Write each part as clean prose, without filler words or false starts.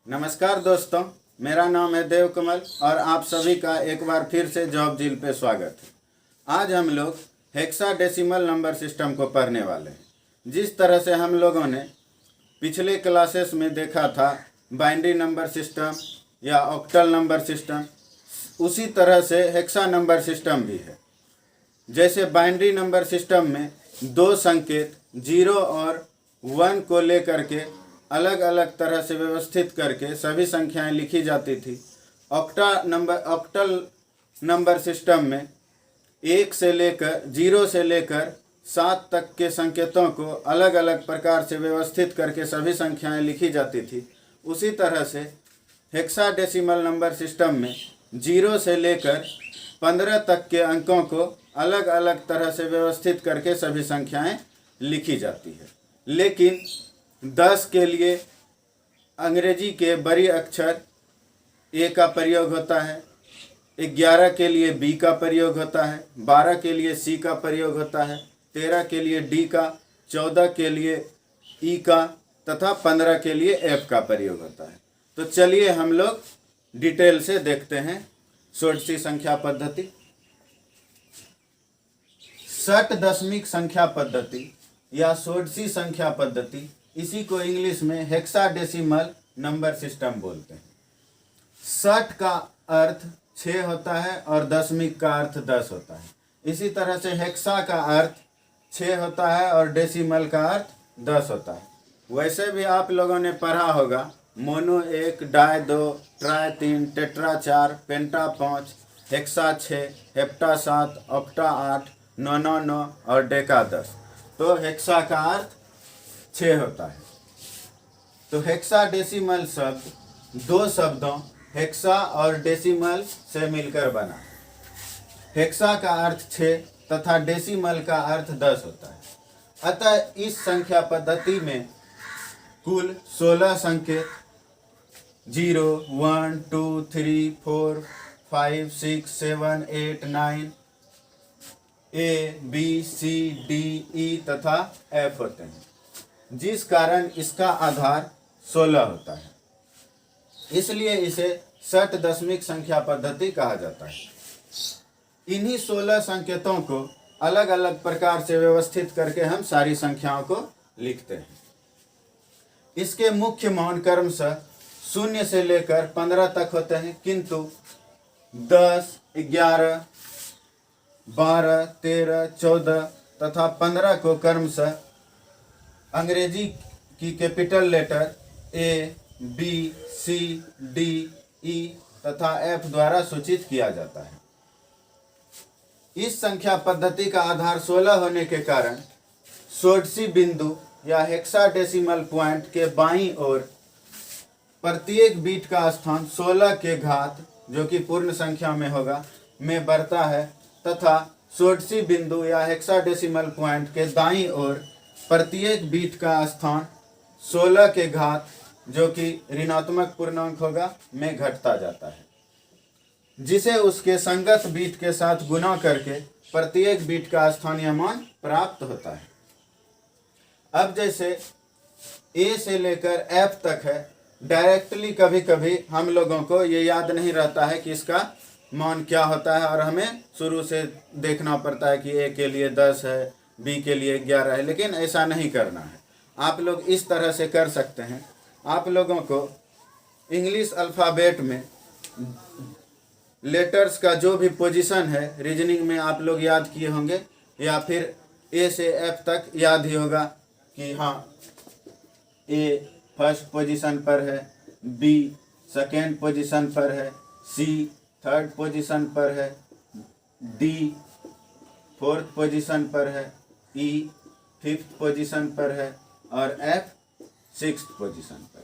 नमस्कार दोस्तों, मेरा नाम है देव कमल और आप सभी का एक बार फिर से जॉब जील पे स्वागत है। आज हम लोग हेक्साडेसिमल नंबर सिस्टम को पढ़ने वाले हैं। जिस तरह से हम लोगों ने पिछले क्लासेस में देखा था बाइनरी नंबर सिस्टम या ऑक्टल नंबर सिस्टम, उसी तरह से हेक्सा नंबर सिस्टम भी है। जैसे बाइनरी नंबर सिस्टम में दो संकेत 0 और 1 को लेकर के अलग अलग तरह से व्यवस्थित करके सभी संख्याएं लिखी जाती थी। ऑक्टल नंबर सिस्टम में 1 से लेकर 0 से लेकर 7 तक के संकेतों को अलग अलग प्रकार से व्यवस्थित करके सभी संख्याएं लिखी जाती थी। उसी तरह से हेक्साडेसिमल नंबर सिस्टम में 0 से लेकर 15 तक के अंकों को अलग अलग तरह से व्यवस्थित करके सभी संख्याएं लिखी जाती है। लेकिन 10 के लिए अंग्रेजी के बड़ी अक्षर ए का प्रयोग होता है, 11 के लिए बी का प्रयोग होता है, 12 के लिए सी का प्रयोग होता है, 13 के लिए डी का, 14 के लिए ई का तथा 15 के लिए एफ का प्रयोग होता है। तो चलिए हम लोग डिटेल से देखते हैं षोडशी संख्या पद्धति। षट दशमिक संख्या पद्धति या षोडशी संख्या पद्धति, इसी को इंग्लिश में हेक्साडेसिमल नंबर सिस्टम बोलते हैं। षट का अर्थ 6 होता है और दशमिक का अर्थ 10 होता है। इसी तरह से हेक्सा का अर्थ 6 होता है और डेसिमल का अर्थ 10 होता है। वैसे भी आप लोगों ने पढ़ा होगा मोनो 1, डाय 2, ट्राय 3, टेट्रा 4, पेंटा 5, हेक्सा 6, हेप्टा 7, ऑक्टा 8, नोनो 9 और डेका 10। तो हेक्सा का अर्थ 6 होता है। तो हेक्साडेसिमल शब्द दो शब्दों हेक्सा और डेसिमल से मिलकर बना। हेक्सा का अर्थ 6 तथा डेसिमल का अर्थ 10 होता है। अतः इस संख्या पद्धति में कुल 16 संकेत 0, 1, 2, 3, 4, 5, 6, 7, 8, 9 ए, बी, सी, डी, ई तथा एफ होते हैं, जिस कारण इसका आधार 16 होता है। इसलिए इसे षट दशमिक संख्या पद्धति कहा जाता है। इन्हीं 16 संकेतों को अलग अलग प्रकार से व्यवस्थित करके हम सारी संख्याओं को लिखते हैं। इसके मुख्य मान क्रमशः 0 से लेकर 15 तक होते हैं, किंतु 10, 11, 12, 13, 14 तथा 15 को क्रमशः अंग्रेजी की capital letter A, B, C, D, E तथा एफ द्वारा सूचित किया जाता है। इस संख्या पद्धति का आधार 16 होने के कारण षोडशी बिंदु या हेक्साडेसिमल पॉइंट के बाईं ओर प्रत्येक बीट का स्थान 16 के घात, जो कि पूर्ण संख्या में होगा, में बढ़ता है तथा षोडशी बिंदु या हेक्साडेसिमल पॉइंट के दाईं ओर प्रत्येक बीट का स्थान 16 के घात, जो कि ऋणात्मक पूर्णांक होगा, में घटता जाता है, जिसे उसके संगत बीट के साथ गुणा करके प्रत्येक बीट का स्थानीय मान प्राप्त होता है। अब जैसे ए से लेकर एफ तक है, डायरेक्टली कभी कभी हम लोगों को ये याद नहीं रहता है कि इसका मान क्या होता है और हमें शुरू से देखना पड़ता है कि ए के लिए 10 है, बी के लिए 11 है, लेकिन ऐसा नहीं करना है। आप लोग इस तरह से कर सकते हैं। आप लोगों को इंग्लिश अल्फ़ाबेट में लेटर्स का जो भी पोजीशन है रीजनिंग में आप लोग याद किए होंगे, या फिर ए से एफ तक याद ही होगा कि हाँ, ए फर्स्ट पोजीशन पर है, बी सेकेंड पोजीशन पर है, सी थर्ड पोजीशन पर है, डी फोर्थ पोजीशन पर है, ई फिफ्थ पोजीशन पर है और एफ सिक्स्थ पोजीशन पर।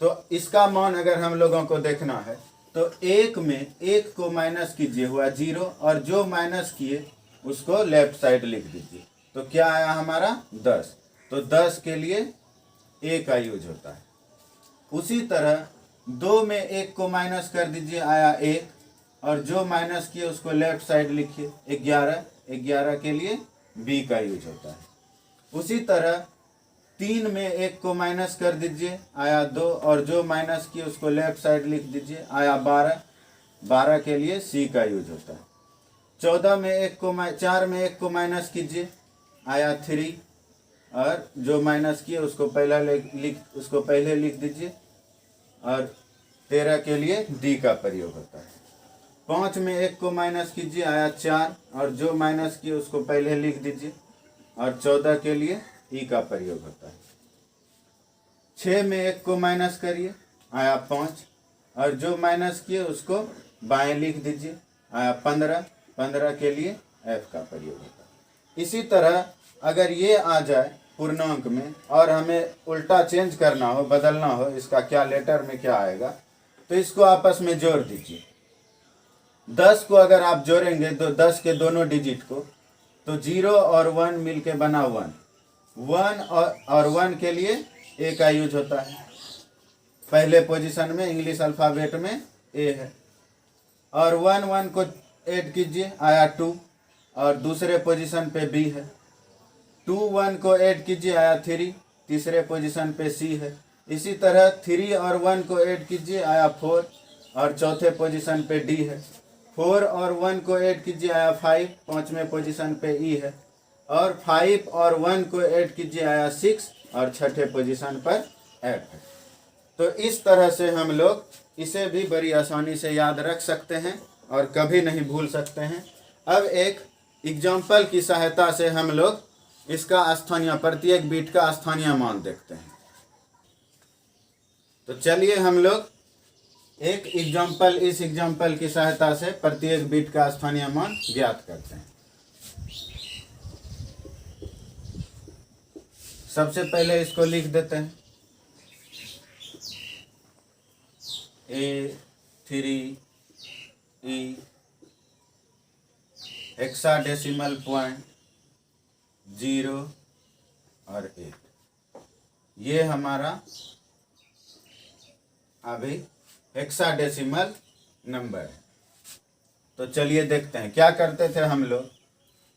तो इसका मान अगर हम लोगों को देखना है तो एक में एक को माइनस कीजिए, हुआ 0, और जो माइनस किए उसको लेफ्ट साइड लिख दीजिए। तो क्या आया हमारा 10। तो 10 के लिए ए का यूज होता है। उसी तरह 2 में 1 को माइनस कर दीजिए, आया 1, और जो माइनस किए उसको लेफ्ट साइड लिखिए 11। 11 के लिए बी का यूज होता है। उसी तरह 3 में 1 को माइनस कर दीजिए, आया 2, और जो माइनस किए उसको लेफ्ट साइड लिख दीजिए, आया 12। 12 के लिए सी का यूज होता है। 4 में 1 को माइनस कीजिए, आया 3, और जो माइनस किए उसको पहले लिख दीजिए, और 13 के लिए डी का प्रयोग होता है। 5 में 1 को माइनस कीजिए, आया 4, और जो माइनस किए उसको पहले लिख दीजिए, और 14 के लिए ई का प्रयोग होता है। 6 में 1 को माइनस करिए, आया 5, और जो माइनस किए उसको बाएं लिख दीजिए, आया 15। 15 के लिए एफ का प्रयोग होता है। इसी तरह अगर ये आ जाए पूर्णांक में और हमें उल्टा चेंज करना हो, बदलना हो, इसका क्या लेटर में क्या आएगा, तो इसको आपस में जोड़ दीजिए। 10 को अगर आप जोड़ेंगे तो 10 के दोनों डिजिट को, तो 0 और 1 मिलके बना 1। 1 और 1 के लिए ए का यूज होता है। पहले पोजीशन में इंग्लिश अल्फ़ाबेट में ए है। और 1 1 को ऐड कीजिए, आया 2, और दूसरे पोजीशन पे बी है। 2 1 को ऐड कीजिए, आया 3, तीसरे पोजीशन पे सी है। इसी तरह 3 और 1 को ऐड कीजिए, आया 4, और चौथे पोजीशन पे डी है। 4 और 1 को ऐड कीजिए, आया 5, पाँचवें पोजीशन पे ई है। और 5 और 1 को ऐड कीजिए, आया 6, और छठे पोजीशन पर एफ है। तो इस तरह से हम लोग इसे भी बड़ी आसानी से याद रख सकते हैं और कभी नहीं भूल सकते हैं। अब एक एग्जाम्पल की सहायता से हम लोग इसका स्थानीय, प्रत्येक बीट का स्थानीय मान देखते हैं। तो चलिए हम लोग इस एग्जाम्पल की सहायता से प्रत्येक बीट का स्थानीय मान ज्ञात करते हैं। सबसे पहले इसको लिख देते हैं, A3 E हेक्साडेसिमल पॉइंट 0 और 8। ये हमारा अभी हेक्साडेसिमल नंबर है। तो चलिए देखते हैं क्या करते थे हम लोग।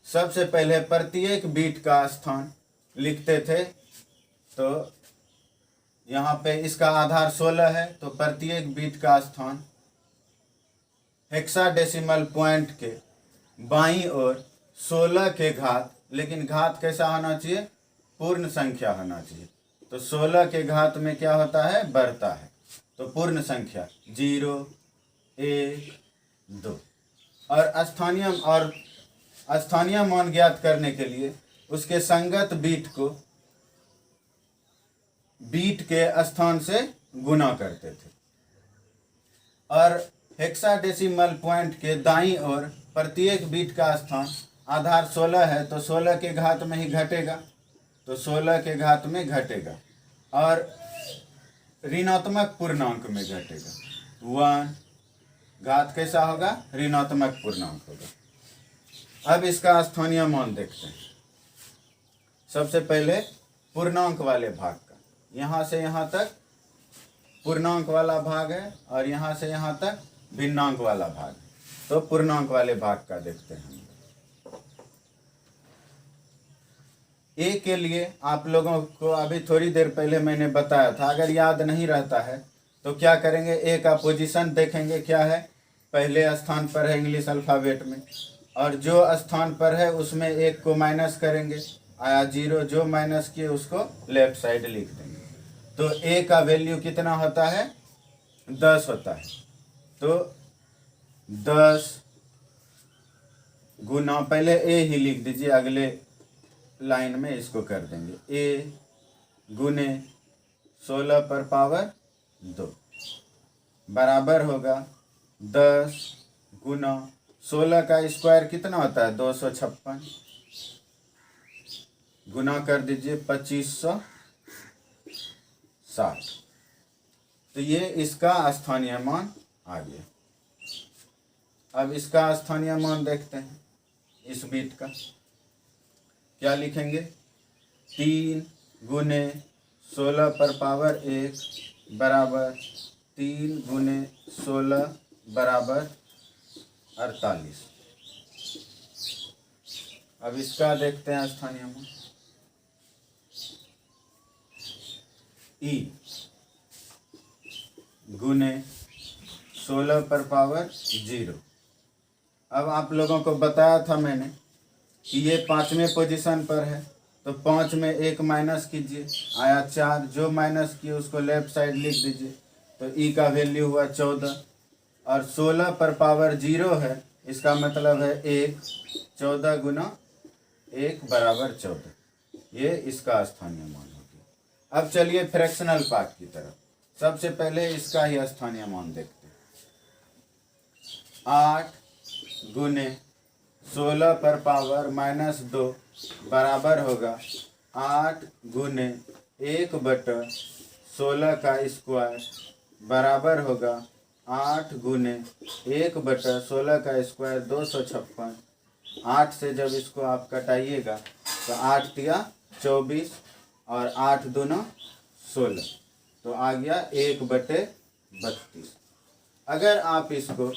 सबसे पहले प्रत्येक बीट का स्थान लिखते थे। तो यहाँ पे इसका आधार 16 है, तो प्रत्येक बीट का स्थान हेक्साडेसिमल पॉइंट के बाईं ओर 16 के घात, लेकिन घात कैसा होना चाहिए, पूर्ण संख्या होना चाहिए। तो 16 के घात में क्या होता है, बढ़ता है, तो पूर्ण संख्या 0 1 2। और स्थानीय मान ज्ञात करने के लिए उसके संगत बीट को बीट के स्थान से गुना करते थे। और हेक्साडेसिमल पॉइंट के दाईं ओर प्रत्येक बीट का स्थान आधार 16 है, तो 16 के घात में ही घटेगा, तो 16 के घात में घटेगा और ऋणात्मक पूर्णांक में घटेगा। 1 घात कैसा होगा, ऋणात्मक पूर्णांक होगा। अब इसका स्थानीय मान देखते हैं। सबसे पहले पूर्णांक वाले भाग का, यहाँ से यहाँ तक पूर्णांक वाला भाग है और यहाँ से यहाँ तक भिन्नांक वाला भाग है। तो पूर्णांक वाले भाग का देखते हैं। ए के लिए आप लोगों को अभी थोड़ी देर पहले मैंने बताया था, अगर याद नहीं रहता है तो क्या करेंगे, ए का पोजीशन देखेंगे क्या है, पहले स्थान पर है इंग्लिश अल्फ़ाबेट में, और जो स्थान पर है उसमें 1 को माइनस करेंगे, आया 0, जो माइनस किए उसको लेफ्ट साइड लिख देंगे। तो ए का वैल्यू कितना होता है, 10 होता है। तो 10 गुना, पहले ए ही लिख दीजिए, अगले लाइन में इसको कर देंगे, ए गुने 16 पर पावर 2 बराबर होगा 10 गुना 16 का स्क्वायर कितना होता है, 256, गुना कर दीजिए 2560। तो ये इसका स्थानीय मान आ गया। अब इसका स्थानीय मान देखते हैं। इस बीट का क्या लिखेंगे, 3 गुने 16 पर पावर 1 बराबर 3 गुने 16 बराबर 48। अब इसका देखते हैं स्थानीय मान। ई गुने 16 पर पावर 0। अब आप लोगों को बताया था मैंने कि ये 5वें पोजीशन पर है, तो 5 में 1 माइनस कीजिए, आया 4। जो माइनस किए उसको लेफ्ट साइड लिख दीजिए, तो ई का वैल्यू हुआ 14। और 16 पर पावर 0 है, इसका मतलब है 1। 14 गुना 1 बराबर 14। ये इसका स्थानीय मान हो गया। अब चलिए फ्रैक्शनल पार्ट की तरफ। सबसे पहले इसका ही स्थानीय मान देखते हैं। 8 गुने 16 पर पावर -2 बराबर होगा 8 गुने 1/16 का स्क्वायर बराबर होगा 8 गुने 1/16 का स्क्वायर 256। 8 से जब इसको आप कटाइएगा तो 8 तिया 24 और 8 दूना 16, तो आ गया 1/32। अगर आप इसको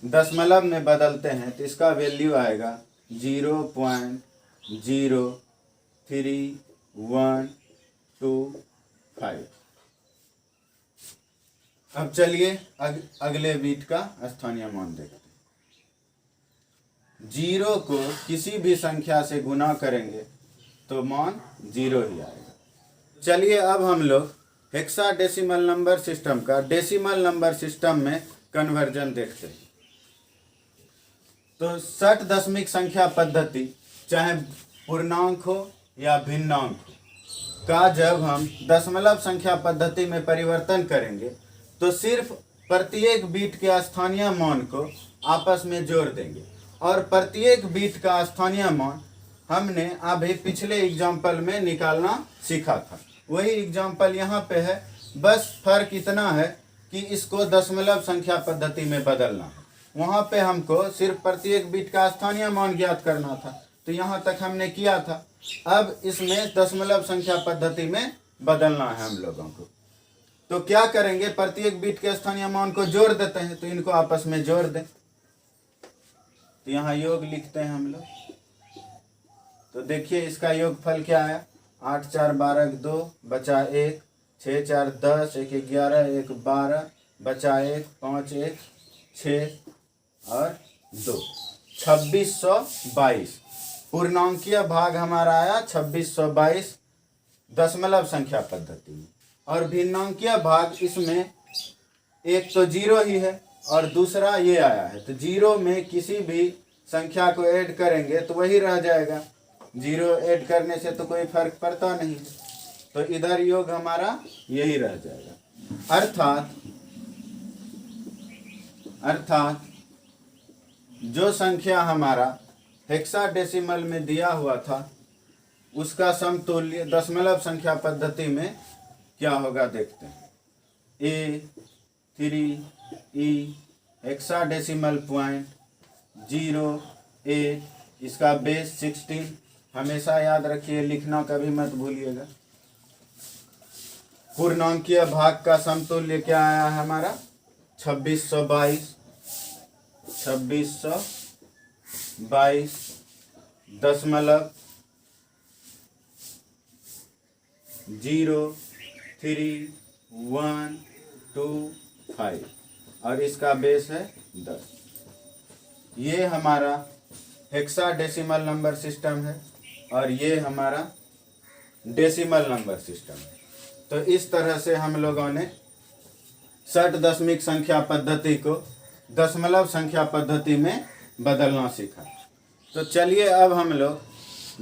दशमलव में बदलते हैं तो इसका वैल्यू आएगा 0.03125। अब चलिए अगले बीट का स्थानीय मान देखते हैं। 0 को किसी भी संख्या से गुना करेंगे तो मान 0 ही आएगा। चलिए अब हम लोग हेक्साडेसिमल नंबर सिस्टम का डेसिमल नंबर सिस्टम में कन्वर्जन देखते हैं। तो 60 दशमिक संख्या पद्धति, चाहे पूर्णांक हो या भिन्नांक हो, का जब हम दशमलव संख्या पद्धति में परिवर्तन करेंगे तो सिर्फ प्रत्येक बीट के स्थानीय मान को आपस में जोड़ देंगे। और प्रत्येक बीट का स्थानीय मान हमने अभी पिछले एग्जाम्पल में निकालना सीखा था। वही एग्जाम्पल यहाँ पे है, बस फर्क इतना है कि इसको दशमलव संख्या पद्धति में बदलना है। वहाँ पे हमको सिर्फ प्रत्येक बीट का स्थानीय मान ज्ञात करना था, तो यहाँ तक हमने किया था। अब इसमें दशमलव संख्या पद्धति में बदलना है हम लोगों को। तो क्या करेंगे, प्रत्येक बीट के स्थानीय मान को जोड़ देते हैं, तो इनको आपस में जोड़ दें। तो यहाँ योग लिखते हैं हम लोग। तो देखिए इसका योगफल क्या आया, 8 4 12 2 बचा 1, 6 4 10 1 11 1 12 बचा 1 5 1 6 और 2, 2622। पूर्णांकीय भाग हमारा आया 2622 दशमलव संख्या पद्धति में। और भिन्नांकीय भाग इसमें एक तो 0 ही है और दूसरा ये आया है, तो 0 में किसी भी संख्या को ऐड करेंगे तो वही रह जाएगा। 0 ऐड करने से तो कोई फर्क पड़ता नहीं, तो इधर योग हमारा यही रह जाएगा। अर्थात जो संख्या हमारा हेक्साडेसिमल में दिया हुआ था उसका समतुल्य दशमलव संख्या पद्धति में क्या होगा देखते हैं। A3E हेक्साडेसिमल पॉइंट 08, इसका बेस 16। हमेशा याद रखिए, लिखना कभी मत भूलिएगा। पूर्णांकीय भाग का समतुल्य क्या आया है हमारा 2622 दशमलव 03125 और इसका बेस है 10। ये हमारा हेक्साडेसिमल नंबर सिस्टम है और ये हमारा डेसिमल नंबर सिस्टम है। तो इस तरह से हम लोगों ने 60 दशमिक संख्या पद्धति को दशमलव संख्या पद्धति में बदलना सीखा। तो चलिए अब हम लोग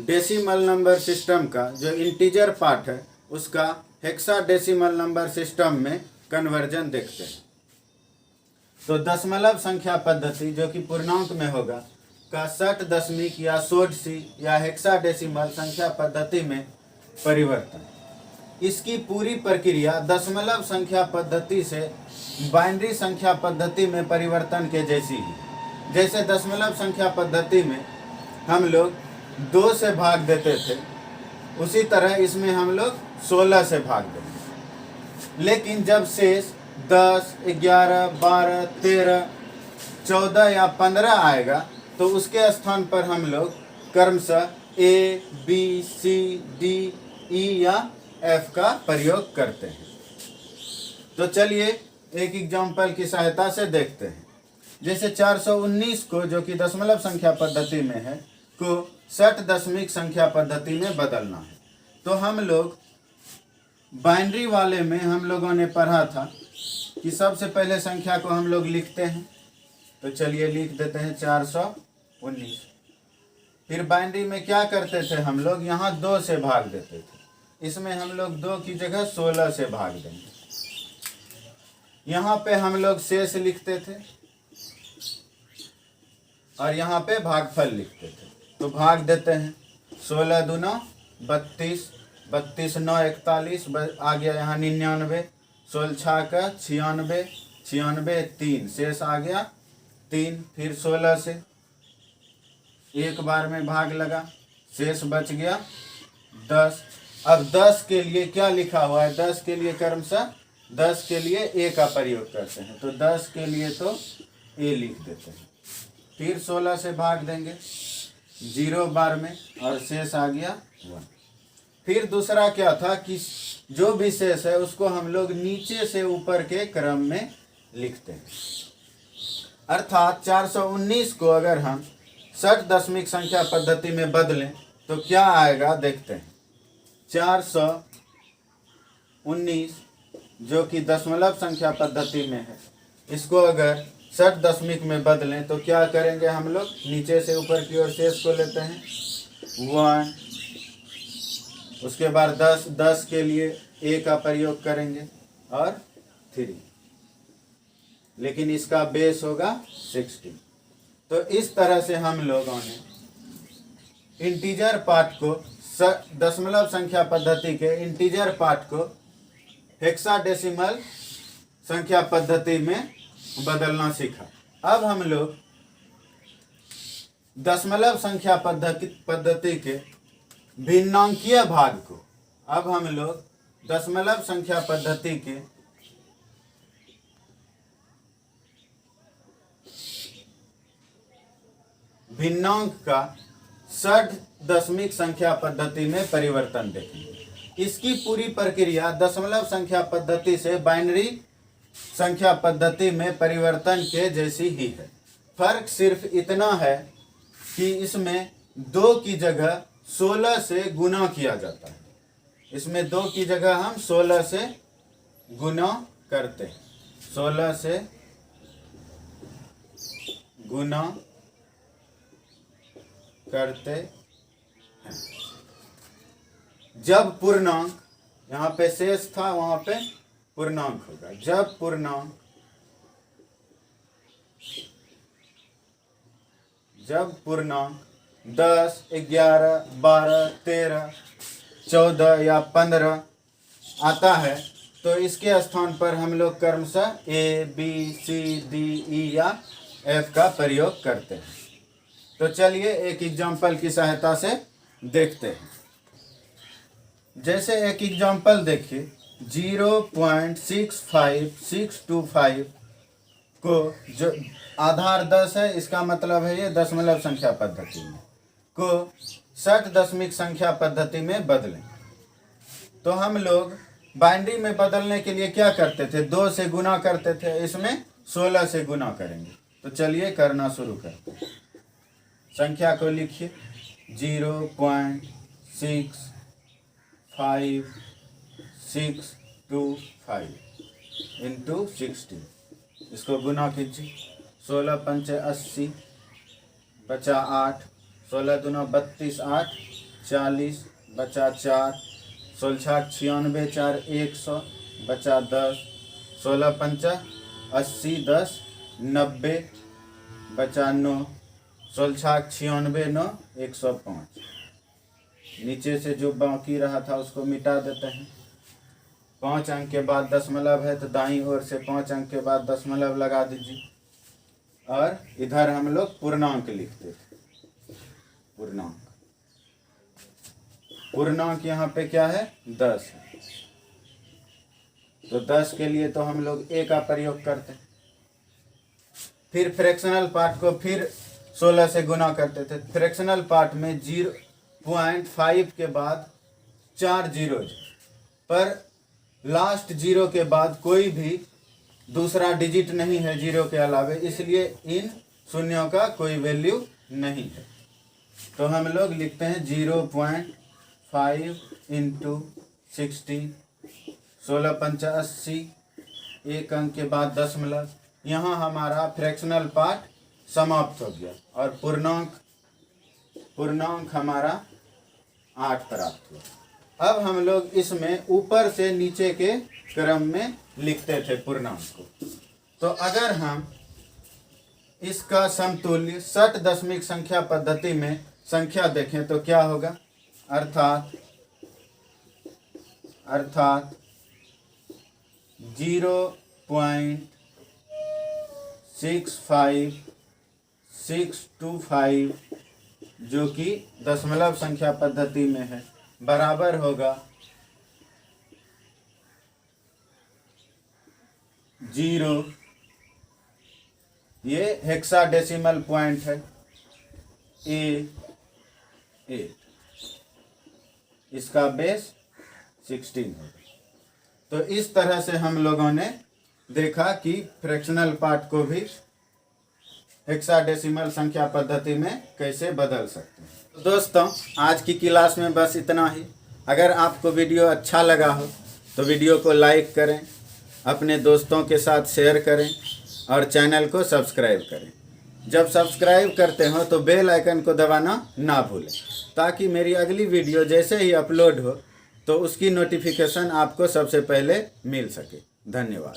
डेसिमल नंबर सिस्टम का जो इंटीजर पार्ट है उसका हेक्साडेसिमल नंबर सिस्टम में कन्वर्जन देखते हैं। तो दशमलव संख्या पद्धति जो कि पूर्णांक में होगा का 60 दशमिक या षोडशी या हेक्साडेसिमल संख्या पद्धति में परिवर्तन, इसकी पूरी प्रक्रिया दशमलव संख्या पद्धति से बाइनरी संख्या पद्धति में परिवर्तन के जैसी ही। जैसे दशमलव संख्या पद्धति में हम लोग 2 से भाग देते थे, उसी तरह इसमें हम लोग 16 से भाग देंगे। लेकिन जब शेष 10, 11, 12, 13, 14 या 15 आएगा तो उसके स्थान पर हम लोग क्रमशः A, B, C, D, E या F का प्रयोग करते हैं। तो चलिए एक एग्जाम्पल की सहायता से देखते हैं। जैसे 419 को, जो कि दशमलव संख्या पद्धति में है, को 60 दशमिक संख्या पद्धति में बदलना है। तो हम लोग बाइनरी वाले में हम लोगों ने पढ़ा था कि सबसे पहले संख्या को हम लोग लिखते हैं। तो चलिए लिख देते हैं 419। फिर बाइनरी में क्या करते थे हम लोग, यहाँ 2 से भाग देते थे। इसमें हम लोग 2 की जगह 16 से भाग देंगे। यहाँ पे हम लोग शेष लिखते थे और यहाँ पे भागफल लिखते थे। तो भाग देते हैं, 16 दूना 32, 32 9 41, आ गया यहाँ 99, 16 छः का 96, 96 3, शेष आ गया 3। फिर 16 से एक बार में भाग लगा, शेष बच गया 10। अब 10 के लिए क्या लिखा हुआ है, 10 के लिए क्रमशः 10 के लिए ए का प्रयोग करते हैं। तो 10 के लिए तो ए लिख देते हैं। फिर 16 से भाग देंगे 0 बार में और शेष आ गया 1। फिर दूसरा क्या था कि जो भी शेष है उसको हम लोग नीचे से ऊपर के क्रम में लिखते हैं। अर्थात 419 को अगर हम 60 दशमिक संख्या पद्धति में बदलें तो क्या आएगा देखते हैं। 419 जो कि दशमलव संख्या पद्धति में है, इसको अगर 60 दशमिक में बदलें तो क्या करेंगे हम लोग, नीचे से ऊपर की ओर शेष को लेते हैं 1, उसके बाद 10, 10 के लिए ए का प्रयोग करेंगे और 3, लेकिन इसका बेस होगा 16। तो इस तरह से हम लोगों ने इंटीजर पार्ट को, दशमलव संख्या पद्धति के इंटीजर पार्ट को हेक्साडेसिमल संख्या पद्धति में बदलना सीखा। अब हम लोग दशमलव संख्या पद्धति के भिन्नांकीय भाग को, अब हम लोग दशमलव संख्या पद्धति के भिन्नांक का 60 दशमिक संख्या पद्धति में परिवर्तन देखेंगे। इसकी पूरी प्रक्रिया दशमलव संख्या पद्धति से बाइनरी संख्या पद्धति में परिवर्तन के जैसी ही है। फर्क सिर्फ इतना है कि इसमें 2 की जगह 16 से गुना किया जाता है। इसमें 2 की जगह हम 16 से गुना करते हैं, 16 से गुना करते हैं। जब पूर्णांक, यहाँ पे शेष था वहां पे पूर्णांक होगा। जब पूर्णांक 10, 11, 12, 13, 14 या 15 आता है तो इसके स्थान पर हम लोग क्रमशः A, B, C, D, E या F का प्रयोग करते हैं। तो चलिए एक एग्जाम्पल की सहायता से देखते हैं। जैसे एक एग्जाम्पल देखिए, 0.65625 को, जो आधार 10 है, इसका मतलब है ये दशमलव संख्या पद्धति में, को 60 दशमिक संख्या पद्धति में बदलें। तो हम लोग बाइनरी में बदलने के लिए क्या करते थे, 2 से गुना करते थे, इसमें 16 से गुना करेंगे। तो चलिए करना शुरू करते हैं। संख्या को लिखिए 0.65625 इंटू 16, इसको गुना कीजिए। 16 पंचे 80, बचा 8, 16 दूना 32, 8 40, बचा 4, 16 96, 4 100, बचा 10, 16 पंचा 80, 10 90, बचा 9, 16 96, 9 105। नीचे से जो बाकी रहा था उसको मिटा देते हैं। 5 अंक के बाद दशमलव है तो दाईं ओर से 5 अंक के बाद दशमलव लगा दीजिए। और इधर हम लोग पूर्णांक लिखते थे। पूर्णांक यहाँ पे क्या है, 10 है। तो 10 के लिए तो हम लोग a का प्रयोग करते हैं। फिर फ्रैक्शनल पार्ट को फिर 16 से गुना करते थे। फ्रैक्शनल पार्ट में 0.5 के बाद 4 जीरो पर लास्ट जीरो के बाद कोई भी दूसरा डिजिट नहीं है जीरो के अलावे, इसलिए इन शून्यों का कोई वैल्यू नहीं है। तो हम लोग लिखते हैं 0.5 इंटू 60, 16 पंचा 80, एक अंक के बाद दशमलव। यहाँ हमारा फ्रैक्शनल पार्ट समाप्त हो गया और पूर्णांक हमारा 8 प्राप्त हुआ। अब हम लोग इसमें ऊपर से नीचे के क्रम में लिखते थे पूर्णांक को। तो अगर हम इसका समतुल्य षट दशमिक संख्या पद्धति में संख्या देखें तो क्या होगा, अर्थात 0.65625 जो कि दशमलव संख्या पद्धति में है, बराबर होगा 0। ये हेक्साडेसिमल पॉइंट है A8, इसका बेस 16 होगा। तो इस तरह से हम लोगों ने देखा कि फ्रैक्शनल पार्ट को भी हेक्साडेसिमल संख्या पद्धति में कैसे बदल सकते हैं। तो दोस्तों, आज की क्लास में बस इतना ही। अगर आपको वीडियो अच्छा लगा हो तो वीडियो को लाइक करें, अपने दोस्तों के साथ शेयर करें और चैनल को सब्सक्राइब करें। जब सब्सक्राइब करते हो तो बेल आइकन को दबाना ना भूलें, ताकि मेरी अगली वीडियो जैसे ही अपलोड हो तो उसकी नोटिफिकेशन आपको सबसे पहले मिल सके। धन्यवाद।